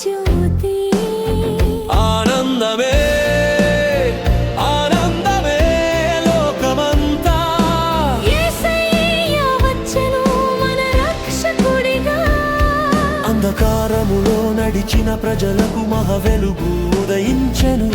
జ్యోతి. ఆనందమే ఆనందమే లోకమంతా, యేసయ్య వచ్చెను మన రక్షకుడిగా. అంధకారములో నడిచిన ప్రజలకు మహా వెలుగు ఉదయించెను.